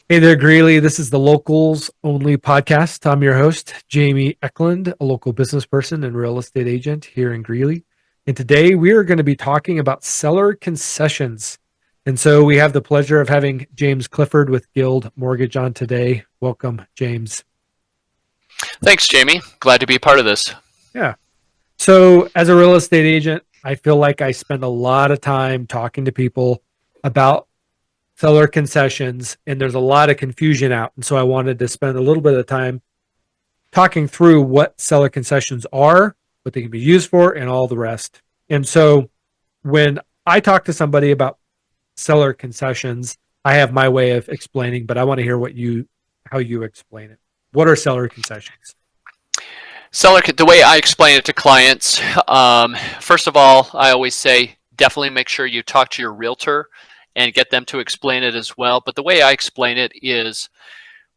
Hey there, Greeley. This is the Locals Only podcast. I'm your host, Jamie Eklund, a local business person and real estate agent here in Greeley. And today we are going to be talking about seller concessions. And so we have the pleasure of having James Clifford with Guild Mortgage on today. Welcome, James. Thanks, Jamie. Glad to be a part of this. Yeah. So as a real estate agent, I feel like I spend a lot of time talking to people about seller concessions, and there's a lot of confusion out. And so I wanted to spend a little bit of time talking through what seller concessions are, what they can be used for, and all the rest. And so when I talk to somebody about seller concessions, I have my way of explaining, but I want to hear how you explain it. What are seller concessions? The way I explain it to clients, first of all, I always say definitely make sure you talk to your realtor and get them to explain it as well. But the way I explain it is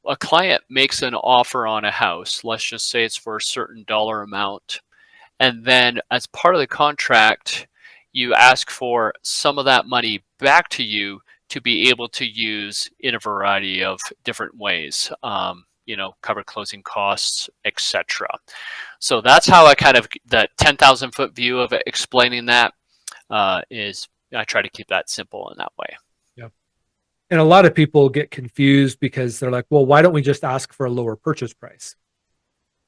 a client makes an offer on a house. Let's just say it's for a certain dollar amount. And then as part of the contract, you ask for some of that money back to you to be able to use in a variety of different ways. Cover closing costs, etc. So that's how I kind of, the 10,000 foot view of it, explaining that is I try to keep that simple in that way. Yeah. And a lot of people get confused because they're like, well, why don't we just ask for a lower purchase price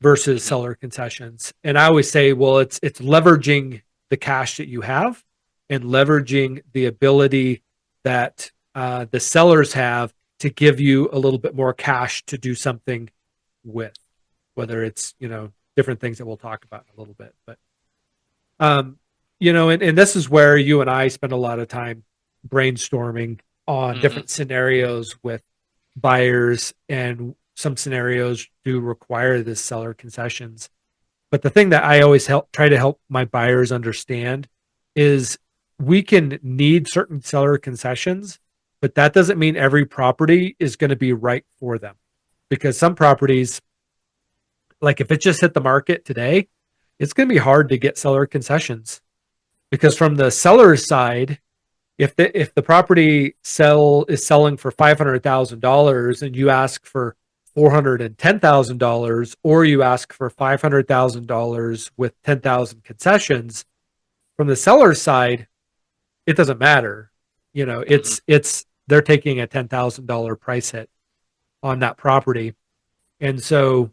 versus seller concessions? And I always say, well, it's leveraging the cash that you have and leveraging the ability that the sellers have to give you a little bit more cash to do something with, whether it's, different things that we'll talk about in a little bit. But, and this is where you and I spend a lot of time brainstorming on different scenarios with buyers, and some scenarios do require this seller concessions. But the thing that I always try to help my buyers understand is we can need certain seller concessions, but that doesn't mean every property is going to be right for them, because some properties, like if it just hit the market today, it's going to be hard to get seller concessions, because from the seller's side, if the property is selling for $500,000 and you ask for $410,000, or you ask for $500,000 with 10,000 concessions, from the seller's side, it doesn't matter. It's they're taking a $10,000 price hit on that property. And so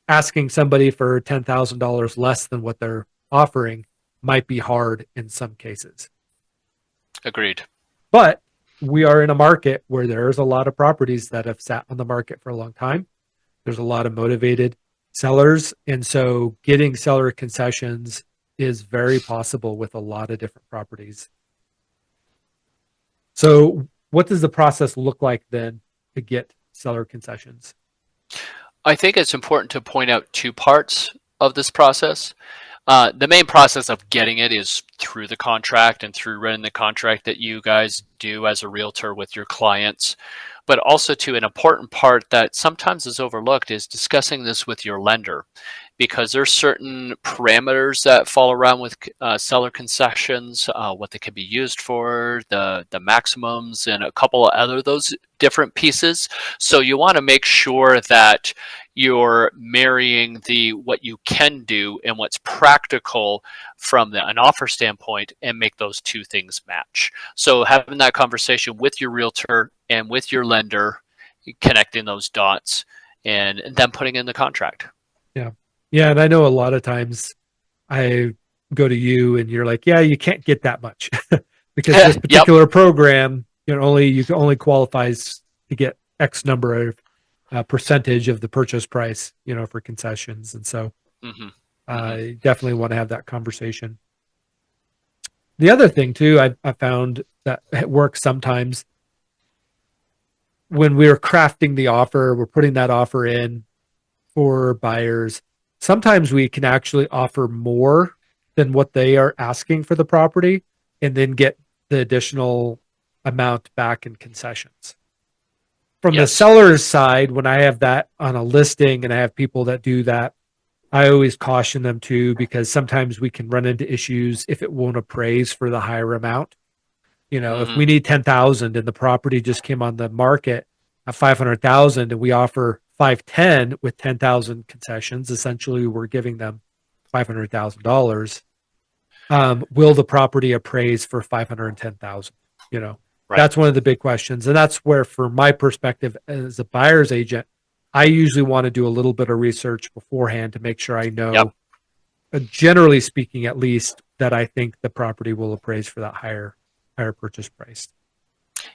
asking somebody for $10,000 less than what they're offering might be hard in some cases. Agreed. But we are in a market where there's a lot of properties that have sat on the market for a long time. There's a lot of motivated sellers. And so getting seller concessions is very possible with a lot of different properties. So what does the process look like then to get seller concessions? I think it's important to point out two parts of this process. The main process of getting it is through the contract and through running the contract that you guys do as a realtor with your clients. But also, to an important part that sometimes is overlooked is discussing this with your lender, because there's certain parameters that fall around with seller concessions, what they can be used for, the maximums, and a couple of other those different pieces. So you want to make sure that you're marrying what you can do and what's practical from an offer standpoint, and make those two things match. So having that conversation with your realtor and with your lender, connecting those dots, and then putting in the contract. Yeah, and I know a lot of times I go to you and you're like, yeah, you can't get that much because this particular program, you can only qualifies to get X number of percentage of the purchase price, for concessions. And so I definitely want to have that conversation. The other thing too, I found that it works sometimes when we're crafting the offer, we're putting that offer in for buyers. Sometimes we can actually offer more than what they are asking for the property, and then get the additional amount back in concessions. From the seller's side, when I have that on a listing and I have people that do that, I always caution them too, because sometimes we can run into issues if it won't appraise for the higher amount. If we need 10,000 and the property just came on the market at 500,000 and we offer 510 with 10,000 concessions, essentially we're giving them $500,000. Will the property appraise for 510,000? You know, Right. that's one of the big questions. And that's where, from my perspective as a buyer's agent, I usually want to do a little bit of research beforehand to make sure I know, Yep. Generally speaking, at least, that I think the property will appraise for that higher purchase price.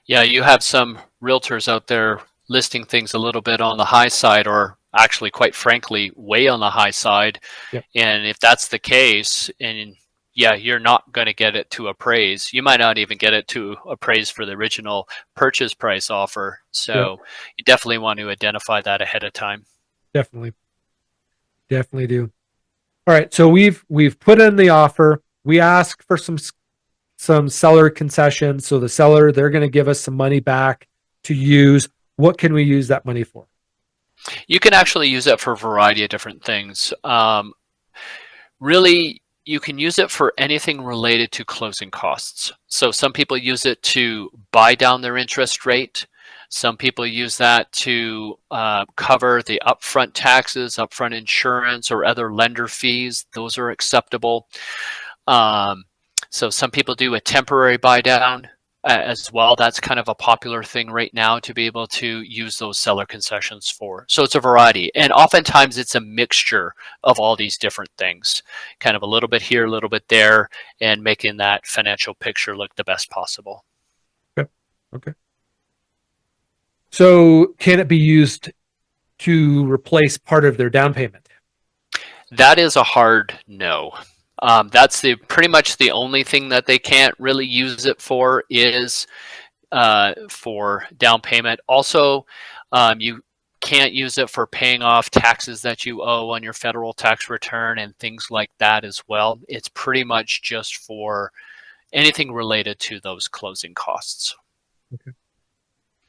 Yeah, you have some realtors out there listing things a little bit on the high side, or actually, quite frankly, way on the high side. Yep. And if that's the case, and yeah, you're not going to get it to appraise. You might not even get it to appraise for the original purchase price offer. So you definitely want to identify that ahead of time. Definitely do. All right, so we've put in the offer. We ask for some seller concessions. So the seller, they're going to give us some money back to use. What can we use that money for? You can actually use it for a variety of different things. Really, you can use it for anything related to closing costs. So some people use it to buy down their interest rate. Some people use that to cover the upfront taxes, upfront insurance, or other lender fees. Those are acceptable. So some people do a temporary buy down as well. That's kind of a popular thing right now to be able to use those seller concessions for. So it's a variety. And oftentimes it's a mixture of all these different things, kind of a little bit here, a little bit there, and making that financial picture look the best possible. Okay. So can it be used to replace part of their down payment? That is a hard no. That's pretty much the only thing that they can't really use it for is for down payment. Also, you can't use it for paying off taxes that you owe on your federal tax return and things like that as well. It's pretty much just for anything related to those closing costs. Okay.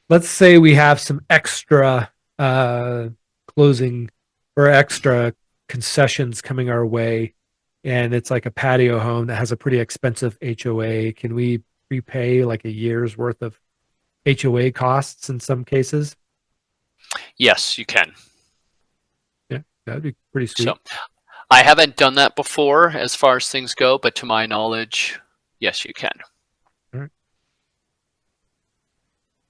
Let's say we have some extra closing or extra concessions coming our way, and it's like a patio home that has a pretty expensive HOA. Can we prepay like a year's worth of HOA costs in some cases? Yes, you can. Yeah, that'd be pretty sweet. So I haven't done that before as far as things go, but to my knowledge, yes, you can. All right.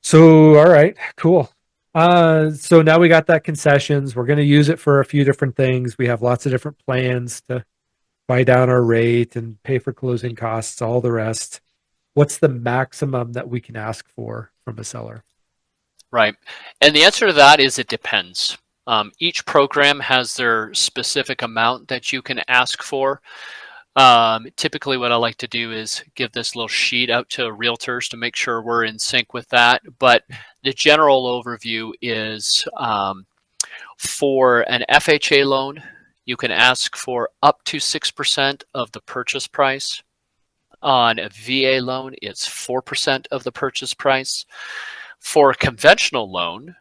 So, all right, cool. So now we got that concessions. We're going to use it for a few different things. We have lots of different plans to buy down our rate and pay for closing costs, all the rest. What's the maximum that we can ask for from a seller? Right. And the answer to that is it depends. Each program has their specific amount that you can ask for. Typically what I like to do is give this little sheet out to realtors to make sure we're in sync with that. But the general overview is for an FHA loan, you can ask for up to 6% of the purchase price. On a VA loan, it's 4% of the purchase price. For a conventional loan,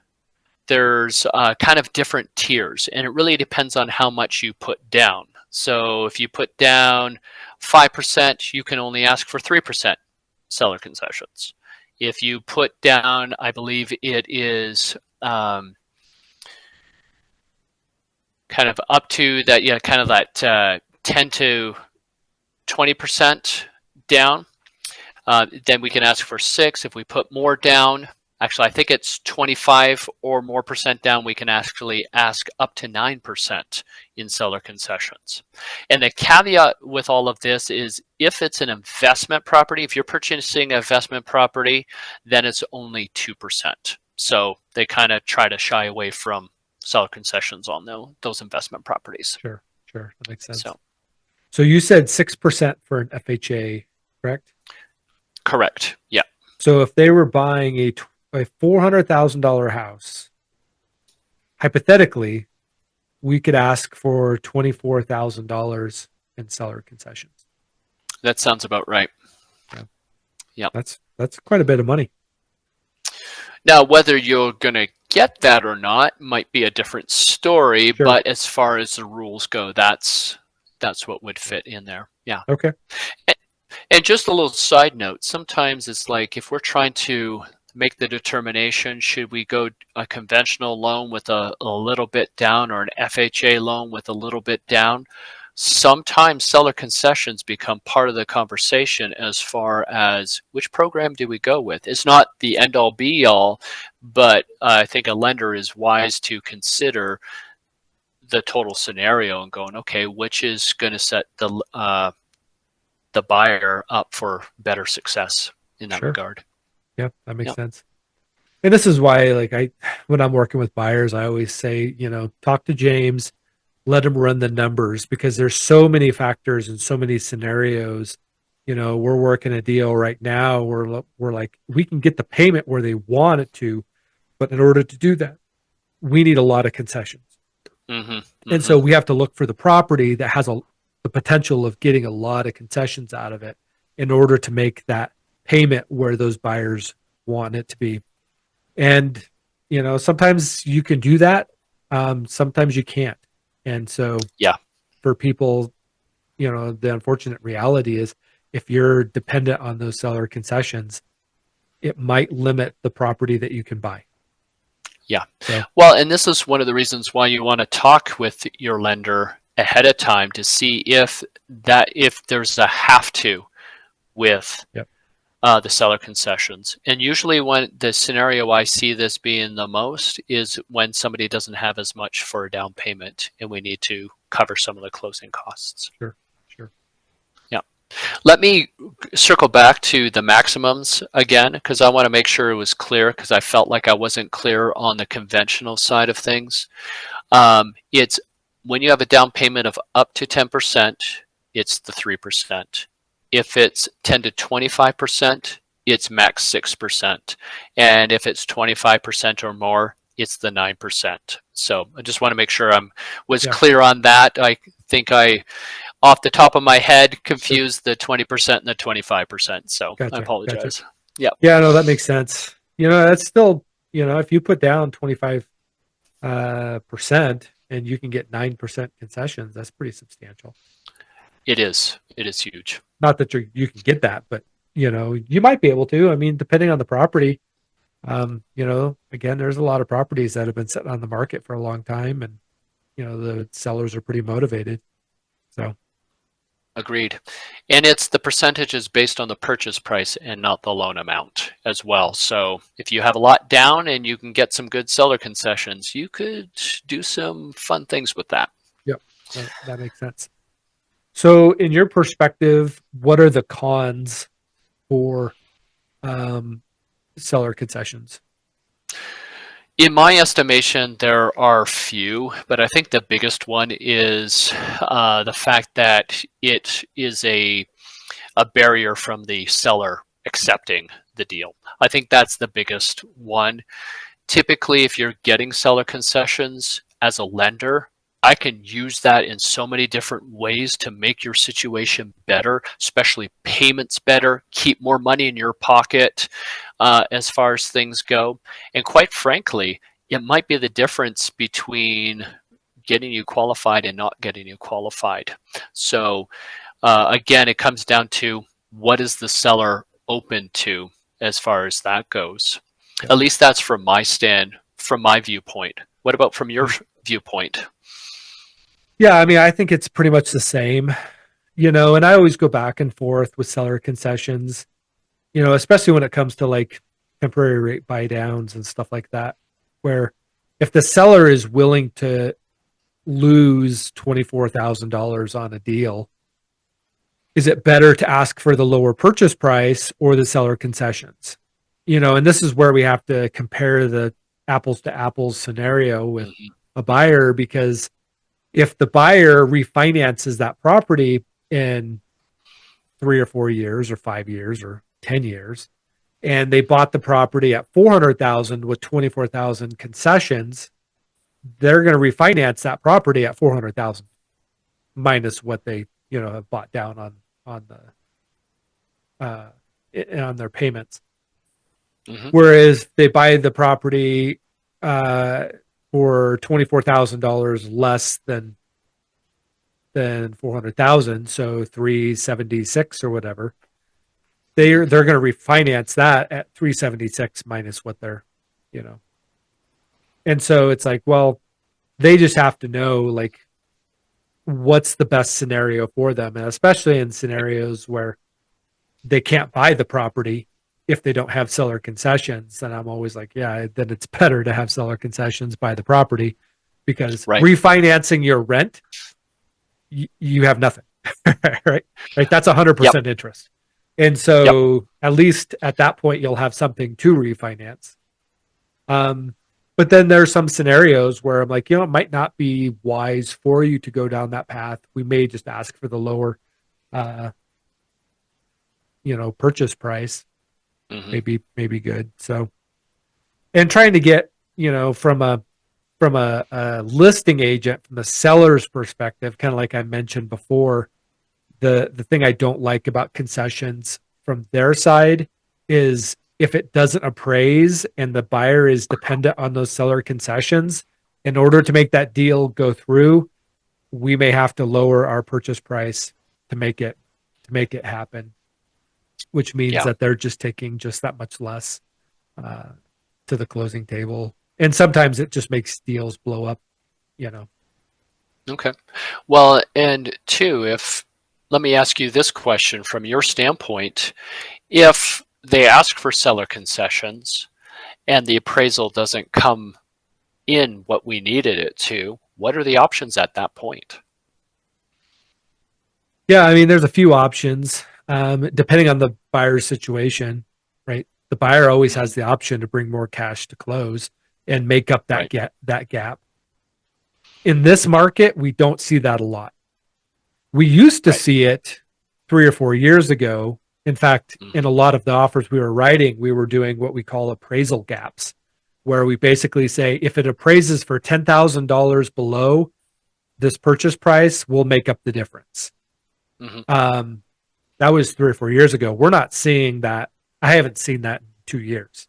there's kind of different tiers, and it really depends on how much you put down. So if you put down 5%, you can only ask for 3% seller concessions. If you put down, I believe it is kind of up to that, yeah, kind of that 10 to 20% down, then we can ask for 6. If we put more down, actually, I think it's 25 or more percent down, we can actually ask up to 9% in seller concessions. And the caveat with all of this is if it's an investment property, if you're purchasing an investment property, then it's only 2%. So they kind of try to shy away from seller concessions on those investment properties. Sure, that makes sense. So you said 6% for an FHA, correct? Correct, yeah. So if they were buying a $400,000 house, hypothetically, we could ask for $24,000 in seller concessions. That sounds about right. Yeah. That's quite a bit of money. Now, whether you're going to get that or not might be a different story, Sure. But as far as the rules go, that's what would fit in there. Yeah. Okay. And just a little side note, sometimes it's like if we're trying to make the determination, should we go a conventional loan with a little bit down or an FHA loan with a little bit down. Sometimes seller concessions become part of the conversation as far as which program do we go with. It's not the end all be all, but I think a lender is wise to consider the total scenario and going, okay, which is going to set the buyer up for better success in that Sure. regard. Yeah, that makes Yep. sense. And this is why, when I'm working with buyers, I always say, talk to James, let him run the numbers, because there's so many factors and so many scenarios. We're working a deal right now where we're like, we can get the payment where they want it to, but in order to do that, we need a lot of concessions. And so we have to look for the property that has the potential of getting a lot of concessions out of it in order to make that payment where those buyers want it to be. And, sometimes you can do that. Sometimes you can't. And so Yeah. for people, the unfortunate reality is if you're dependent on those seller concessions, it might limit the property that you can buy. Yeah. So, well, and this is one of the reasons why you want to talk with your lender ahead of time to see if there's a have to with yep. The seller concessions. And usually when the scenario I see this being the most is when somebody doesn't have as much for a down payment and we need to cover some of the closing costs. Sure. Yeah. Let me circle back to the maximums again, because I want to make sure it was clear, because I felt like I wasn't clear on the conventional side of things. It's when you have a down payment of up to 10%, it's the 3%. If it's 10 to 25%, it's max 6%. And if it's 25% or more, it's the 9%. So I just want to make sure I was clear on that. I think I, off the top of my head, confused the 20% and the 25%. So Gotcha, I apologize. Gotcha. Yeah. Yeah, no, that makes sense. That's still, if you put down 25% and you can get 9% concessions, that's pretty substantial. It is. It is huge. Not that you can get that, but you might be able to. I mean, depending on the property. Again, there's a lot of properties that have been sitting on the market for a long time, and the sellers are pretty motivated. So, agreed. And it's the percentage is based on the purchase price and not the loan amount as well. So if you have a lot down and you can get some good seller concessions, you could do some fun things with that. Yep, that makes sense. So, in your perspective, what are the cons for seller concessions? In my estimation, there are few, but I think the biggest one is the fact that it is a barrier from the seller accepting the deal. I think that's the biggest one. Typically, if you're getting seller concessions as a lender, I can use that in so many different ways to make your situation better, especially payments better, keep more money in your pocket as far as things go. And quite frankly, it might be the difference between getting you qualified and not getting you qualified. So again, it comes down to what is the seller open to as far as that goes. At least that's from my viewpoint. What about from your viewpoint? Yeah, I mean, I think it's pretty much the same, and I always go back and forth with seller concessions, especially when it comes to like temporary rate buy downs and stuff like that, where if the seller is willing to lose $24,000 on a deal, is it better to ask for the lower purchase price or the seller concessions? And this is where we have to compare the apples to apples scenario with a buyer, because if the buyer refinances that property in 3 or 4 years or 5 years or 10 years, and they bought the property at $400,000 with $24,000 concessions, they're going to refinance that property at $400,000 minus what they have bought down on their payments. Whereas they buy the property for $24,000 less than $400,000, so $376 or whatever, they're going to refinance that at 376 minus what they're, you know. And so it's like, well, they just have to know like what's the best scenario for them, and especially in scenarios where they can't buy the property if they don't have seller concessions. Then I'm always like, yeah, then it's better to have seller concessions, buy the property, because Right. refinancing your rent, you have nothing, right? Like that's 100% Yep. interest. And so at least at that point, you'll have something to refinance. But then there's some scenarios where I'm like, it might not be wise for you to go down that path. We may just ask for the lower, purchase price. Maybe good. So, and trying to get, from a listing agent, from the seller's perspective, kind of like I mentioned before, the thing I don't like about concessions from their side is if it doesn't appraise and the buyer is dependent on those seller concessions, in order to make that deal go through, we may have to lower our purchase price to make it happen, which means that they're just taking just that much less to the closing table. And sometimes it just makes deals blow up, Okay. Well, and two, let me ask you this question from your standpoint. If they ask for seller concessions and the appraisal doesn't come in what we needed it to, what are the options at that point? Yeah, I mean, there's a few options depending on the buyer's situation, right? The buyer always has the option to bring more cash to close and make up that gap. In this market, we don't see that a lot. We used to see it 3 or 4 years ago. In fact, in a lot of the offers we were writing, we were doing what we call appraisal gaps, where we basically say if it appraises for $10,000 below this purchase price, we'll make up the difference. That was 3 or 4 years ago. We're not seeing that. I haven't seen that in 2 years.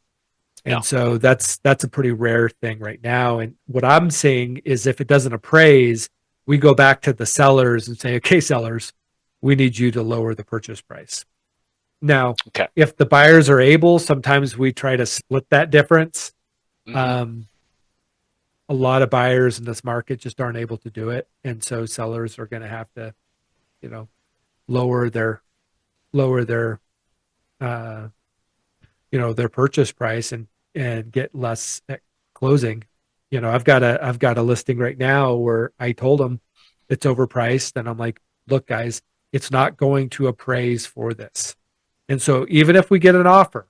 And so that's a pretty rare thing right now. And what I'm seeing is if it doesn't appraise, we go back to the sellers and say, okay, sellers, we need you to lower the purchase price. Now, if the buyers are able, sometimes we try to split that difference. A lot of buyers in this market just aren't able to do it. And so sellers are going to have to, lower their their purchase price and get less at closing. I've got a listing right now where I told them it's overpriced, and I'm like, look, guys, it's not going to appraise for this. And so even if we get an offer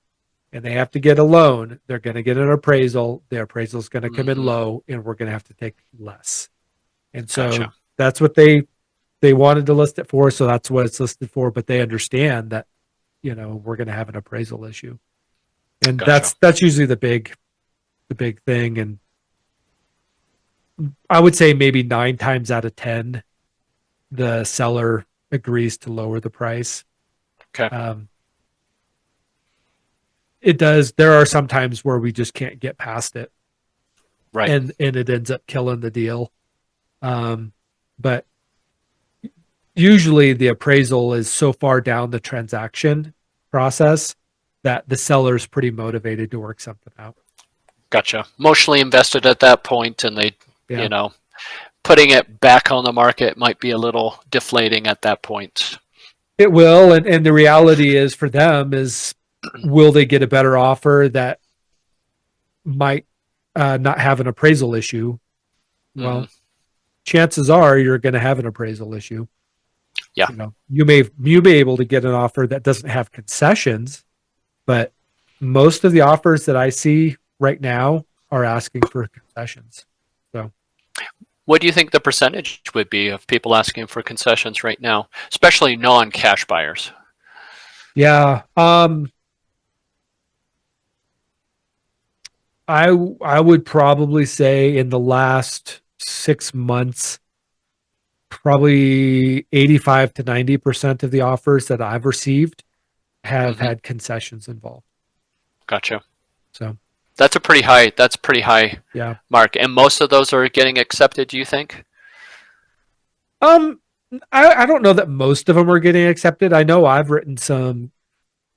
and they have to get a loan, they're going to get an appraisal. The appraisal is going to come in low, and we're going to have to take less. And so that's what they wanted to list it for. So that's what it's listed for. But they understand that, we're going to have an appraisal issue. And that's usually the big thing. And I would say maybe 9 times out of 10, the seller agrees to lower the price. It does. There are some times where we just can't get past it. Right. And it ends up killing the deal. But usually the appraisal is so far down the transaction process that the seller is pretty motivated to work something out. Gotcha. Emotionally invested at that point, and they, putting it back on the market might be a little deflating at that point. It will. And the reality is for them is, will they get a better offer that might not have an appraisal issue? Well, chances are you're going to have an appraisal issue. Yeah. You may be able to get an offer that doesn't have concessions, but most of the offers that I see right now are asking for concessions. So what do you think the percentage would be of people asking for concessions right now, especially non-cash buyers? Yeah. I would probably say in the last 6 months, probably 85 to 90% of the offers that I've received have had concessions involved. Gotcha. So that's a pretty high mark. And most of those are getting accepted, do you think? I don't know that most of them are getting accepted. I know I've written some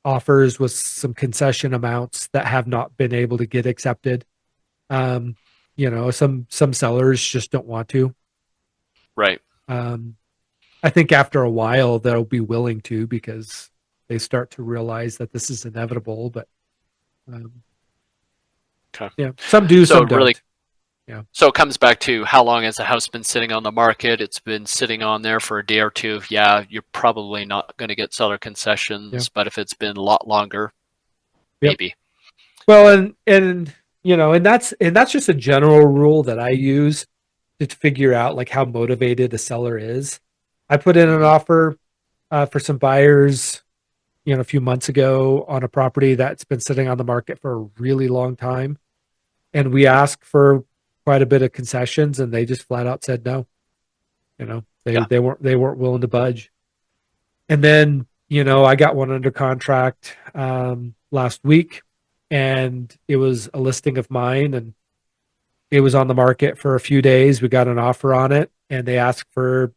offers with some concession amounts that have not been able to get accepted. Um, some sellers just don't want to. Right. Um, I think after a while they'll be willing to because they start to realize that this is inevitable. But um, Okay. yeah, some do, So some it really, don't. Yeah, so it comes back to how long has the house been sitting on the market? It's been sitting on there for a day or two. Yeah, you're probably not going to get seller yeah, concessions, but if it's been a lot longer, yep. maybe. Well, and that's just a general rule that I use to figure out like how motivated a seller is. I put in an Hmm. offer for some buyers, a few months ago on a property that's been sitting on the market for a really long time, and we asked for quite a bit of concessions, and they just flat out said no. Yeah. They weren't willing to budge. And then I got one under contract last week, and it was a listing of mine, and it was on the market for a few days. We got an offer on it, and they asked for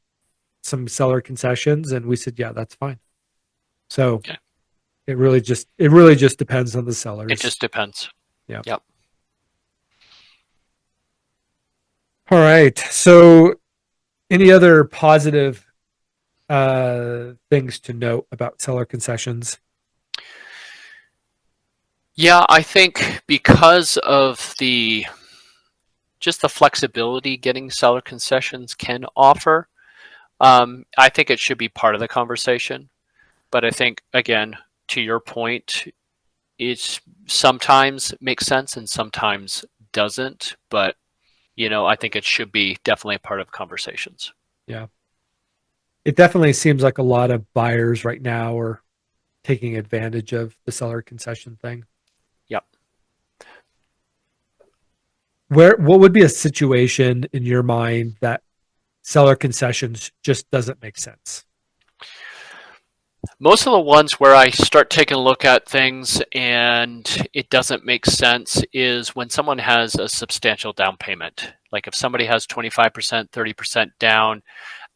some seller concessions, and we said, yeah, that's fine. So Okay. it really just depends on the It sellers. just depends. Yeah. Yep. All right. So any other positive things to note about seller concessions? Yeah, I think because of the just the flexibility getting seller concessions can offer, I think it should be part of the conversation. But I think, again, to your point, it's sometimes makes sense and sometimes doesn't. But, I think it should be definitely a part of conversations. Yeah. It definitely seems like a lot of buyers right now are taking advantage of the seller concession thing. Yep. What would be a situation in your mind that seller concessions just doesn't make sense? Most of the ones where I start taking a look at things and it doesn't make sense is when someone has a substantial down payment. Like if somebody has 25%, 30% down,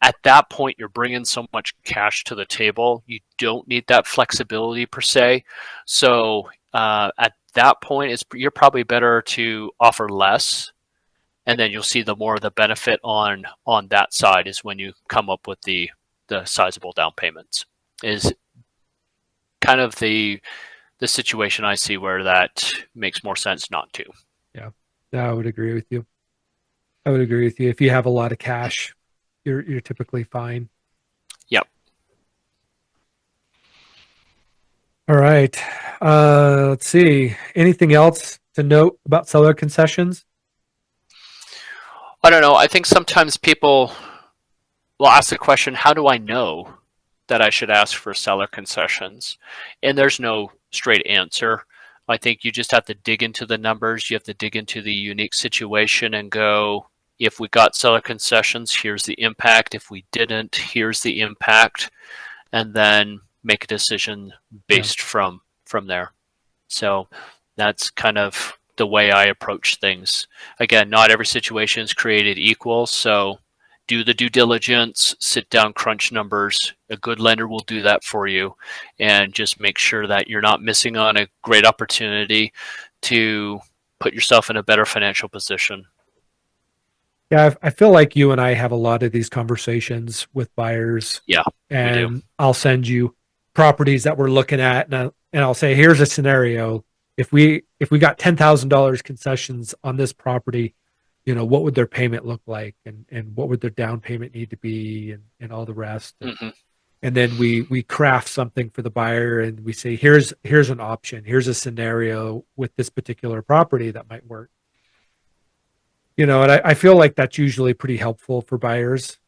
at that point, you're bringing so much cash to the table. You don't need that flexibility per se. So at that point, you're probably better to offer less, and then you'll see the more of the benefit on that side is when you come up with the sizable down payments. Is kind of the situation I see where that makes more sense not to. Yeah, no, I would agree with you. I would agree with you. If you have a lot of cash, you're typically fine. Yep. All right. Let's see. Anything else to note about seller concessions? I don't know. I think sometimes people will ask the question, how do I know that I should ask for seller concessions? And there's no straight answer. I think you just have to dig into the numbers. You have to dig into the unique situation and go, if we got seller concessions, here's the impact. If we didn't, here's the impact. And then make a decision Yeah. based from there. So that's kind of the way I approach things. Again, not every situation is created equal. So do the due diligence, sit down, crunch numbers. A good lender will do that for you, and just make sure that you're not missing on a great opportunity to put yourself in a better financial position. Yeah, I feel like you and I have a lot of these conversations with buyers, Yeah, we do. and I'll send you properties that we're looking at, and I'll say, here's a scenario. If we got $10,000 concessions on this property, what would their payment look like, and what would their down payment need to be, and all the rest. Hmm. And then we craft something for the buyer, and we say, here's an option, here's a scenario with this particular property that might work. And I feel like that's usually pretty helpful for buyers,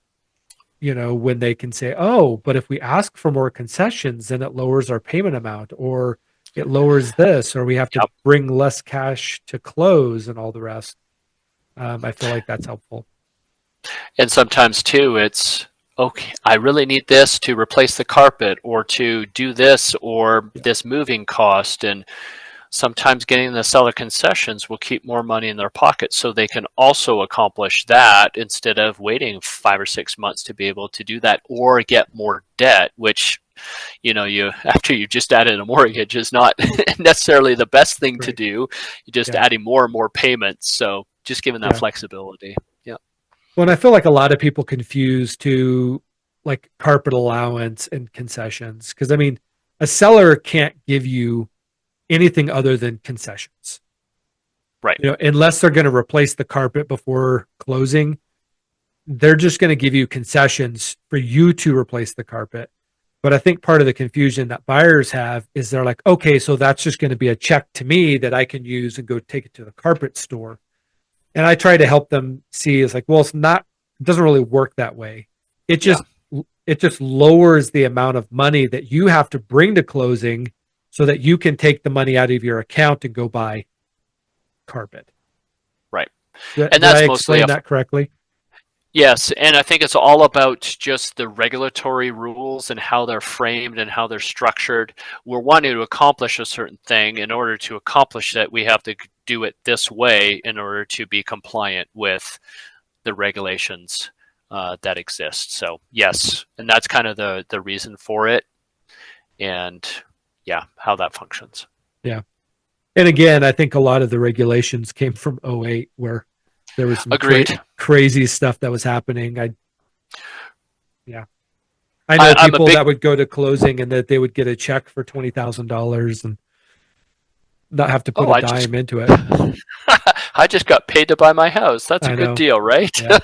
when they can say, oh, but if we ask for more concessions, then it lowers our payment amount, or it lowers this, or we have to Yep. bring less cash to close and all the rest. I feel like that's helpful. And sometimes too, it's okay. I really need this to replace the carpet, or to do this, or Yeah. this moving cost, and sometimes getting the seller concessions will keep more money in their pocket so they can also accomplish that instead of waiting 5 or 6 months to be able to do that or get more debt, which you after you just added a mortgage is not necessarily the best thing to Right. do. You're just Yeah. adding more and more payments. So just giving that Yeah. flexibility. Yeah. Well, and I feel like a lot of people confuse to like carpet allowance and concessions. Because I mean, a seller can't give you anything other than concessions. Right. Unless they're going to replace the carpet before closing, they're just going to give you concessions for you to replace the carpet. But I think part of the confusion that buyers have is they're like, okay, so that's just going to be a check to me that I can use and go take it to the carpet store. And I try to help them see is like, well, it's not, it doesn't really work that way. It Yeah. just, it just lowers the amount of money that you have to bring to closing so that you can take the money out of your account and go buy carpet. Right. Did And I that's mostly explain that correctly? yes, and I think it's all about just the regulatory rules and how they're framed and how they're structured. We're wanting to accomplish a certain thing. In order to accomplish that, we have to do it this way in order to be compliant with the regulations that exist. So yes, and that's kind of the reason for it, and yeah, how that functions. Yeah. And again, I think a lot of the regulations came from '08, where there was some Agreed. crazy stuff that was happening. Yeah. I know I'm a people big that would go to closing and that they would get a check for $20,000 and not have to put oh a I just dime into it. I just got paid to buy my house. That's a I good know. deal, right? Yeah.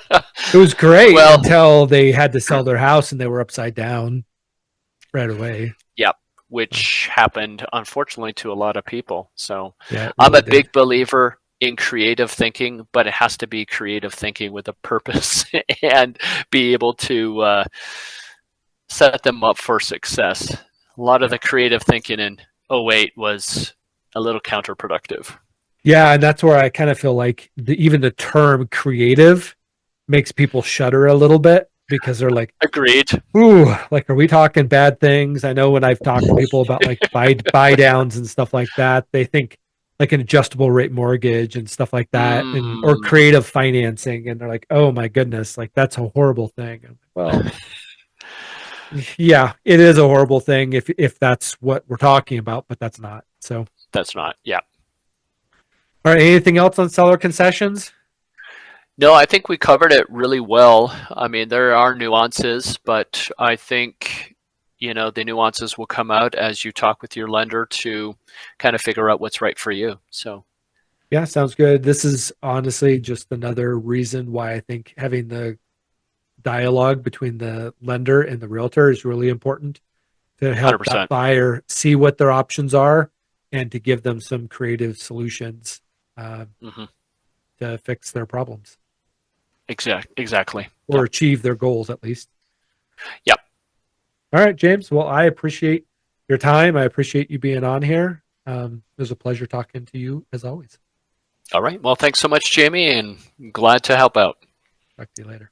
It was great Well, until they had to sell their house and they were upside down right away. yeah, which happened unfortunately to a lot of people. So Yeah, it I'm really a did. big believer in creative thinking, but it has to be creative thinking with a purpose and be able to set them up for success. A lot of Yeah. the creative thinking in '08 was a little counterproductive. Yeah, and that's where I kind of feel like even the term creative makes people shudder a little bit because they're like, Agreed. ooh, like, are we talking bad things? I know when I've talked to people about like buy downs and stuff like that, they think like an adjustable rate mortgage and stuff like that, and or Mm, creative financing, and they're like, oh my goodness, like that's a horrible thing. I'm like, well, yeah, it is a horrible thing if that's what we're talking about, but that's not. So, that's not. Yeah. all right, anything else on seller concessions? No, I think we covered it really well. I mean, there are nuances, but I think, the nuances will come out as you talk with your lender to kind of figure out what's right for you. So, Yeah, sounds good. This is honestly just another reason why I think having the dialogue between the lender and the realtor is really important to help that 100%. buyer see what their options are and to give them some creative solutions Hmm. to fix their problems Exactly. or Yep. achieve their goals at least. Yep. All right, James. Well, I appreciate your time. I appreciate you being on here. It was a pleasure talking to you as always. All right. Well, thanks so much, Jamie, and glad to help out. Talk to you later.